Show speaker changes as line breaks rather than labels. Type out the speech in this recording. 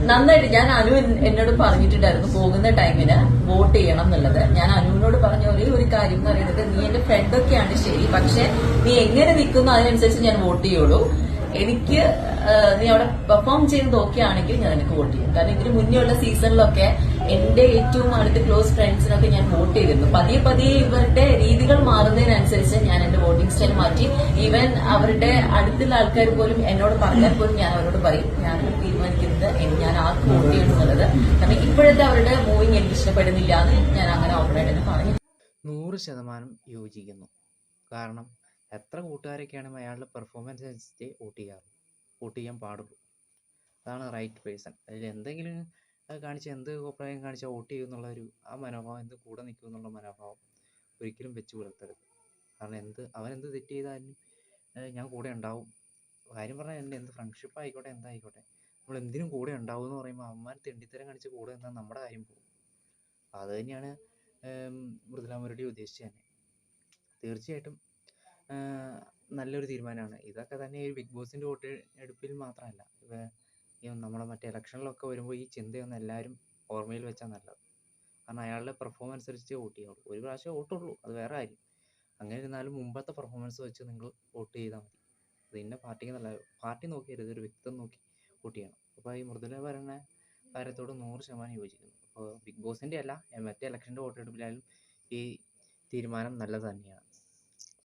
നന്നായിട്ട് ഞാൻ അനു എന്നോട് പറഞ്ഞിട്ടുണ്ടായിരുന്നു പോകുന്ന ടൈമിന് വോട്ട് ചെയ്യണം എന്നുള്ളത്. ഞാൻ അനുവിനോട് പറഞ്ഞ ഒരേ ഒരു കാര്യം എന്ന് പറയുന്നത്, നീ എന്റെ ഫ്രണ്ടൊക്കെയാണ് ശരി, പക്ഷെ നീ എങ്ങനെ നിൽക്കുന്നു അതിനനുസരിച്ച് ഞാൻ വോട്ട് ചെയ്യുള്ളൂ. എനിക്ക് നീ അവിടെ പെർഫോം ചെയ്ത് നോക്കിയാണെങ്കിൽ ഞാൻ നിനക്ക് വോട്ട് ചെയ്യും. കാരണം ഇതിന് മുന്നേ ഉള്ള സീസണിലൊക്കെ എന്റെ ഏറ്റവും അടുത്ത ക്ലോസ് ഫ്രണ്ട്സിനൊക്കെ ഞാൻ വോട്ട് ചെയ്തിരുന്നു. പതിയെ പതിയെ ഇവരുടെ രീതികൾ മാറുന്നതിനനുസരിച്ച് ഞാൻ എന്റെ വോട്ടിംഗ് സ്റ്റൈൽ മാറ്റി. ഈവൻ അവരുടെ അടുത്തുള്ള ആൾക്കാർ പോലും എന്നോട് പറഞ്ഞാൽ പോലും ഞാൻ അവരോട് പറയും, ഞാൻ തീരുമാനിക്കുന്നത് ഞാൻ ആർക്ക് വോട്ട് ചെയ്യണം എന്നുള്ളത്. കാരണം ഇപ്പോഴത്തെ അവരുടെ മൂവിങ് എനിക്ക് ഇഷ്ടപ്പെടുന്നില്ല എന്ന് ഞാൻ അങ്ങനെ ഓപ്പണായിട്ട് തന്നെ പറഞ്ഞു.
100% യോജിക്കുന്നു. കാരണം എത്ര കൂട്ടുകാരൊക്കെയാണെങ്കിൽ അയാളുടെ പെർഫോമൻസ് അനുസരിച്ച് വോട്ട് ചെയ്യാൻ പാടുള്ളൂ. അതാണ് റൈറ്റ് പേഴ്സൺ. അതിൽ എന്തെങ്കിലും കാണിച്ചാൽ, എന്ത് അഭിപ്രായം കാണിച്ചാൽ വോട്ട് ചെയ്യും എന്നുള്ള ആ മനോഭാവം, എന്ത് കൂടെ നിൽക്കും എന്നുള്ള മനോഭാവം ഒരിക്കലും വെച്ച് പുലർത്തരുത്. കാരണം അവനെന്ത് തെറ്റ് ചെയ്താലും ഞാൻ കൂടെ ഉണ്ടാവും. കാര്യം പറഞ്ഞാൽ എന്ത് ഫ്രണ്ട്ഷിപ്പ് ആയിക്കോട്ടെ, എന്തായിക്കോട്ടെ, നമ്മൾ എന്തിനും കൂടെ ഉണ്ടാവും എന്ന് പറയുമ്പോൾ അവന്മാർ തെണ്ടിത്തരം കാണിച്ച് കൂടെ നിന്നാൽ നമ്മുടെ കാര്യം പോകും. അത് തന്നെയാണ് മൃദുല മുരളി ഉദ്ദേശിച്ചത് തന്നെ. തീർച്ചയായിട്ടും നല്ലൊരു തീരുമാനമാണ്. ഇതൊക്കെ തന്നെ ഈ ബിഗ് ബോസിൻ്റെ വോട്ടെടുപ്പിൽ മാത്രമല്ല, നമ്മളെ മറ്റേ ഇലക്ഷനിലൊക്കെ വരുമ്പോൾ ഈ ചിന്തയൊന്നും എല്ലാവരും ഓർമ്മയിൽ വെച്ചാൽ നല്ലത്. കാരണം അയാളുടെ പെർഫോമൻസ് അനുസരിച്ച് വോട്ട് ചെയ്യുള്ളൂ. ഒരു പ്രാവശ്യം വോട്ടുള്ളൂ, അത് വേറെ കാര്യം. അങ്ങനെ ഇരുന്നാലും മുമ്പത്തെ പെർഫോമൻസ് വെച്ച് നിങ്ങൾ വോട്ട് ചെയ്താൽ മതി. അത് ഇന്ന പാർട്ടിക്ക് നല്ല പാർട്ടി നോക്കിയരുത്, ഒരു വ്യക്തിത്വം നോക്കി വോട്ട് ചെയ്യണം. അപ്പോൾ ഈ മൃദുല പറയുന്ന കാര്യത്തോട് 100% യോജിക്കുന്നു. അപ്പോൾ ബിഗ് ബോസിൻ്റെ അല്ല, മറ്റേ ഇലക്ഷൻ്റെ വോട്ടെടുപ്പിലായാലും ഈ തീരുമാനം നല്ലത് തന്നെയാണ്.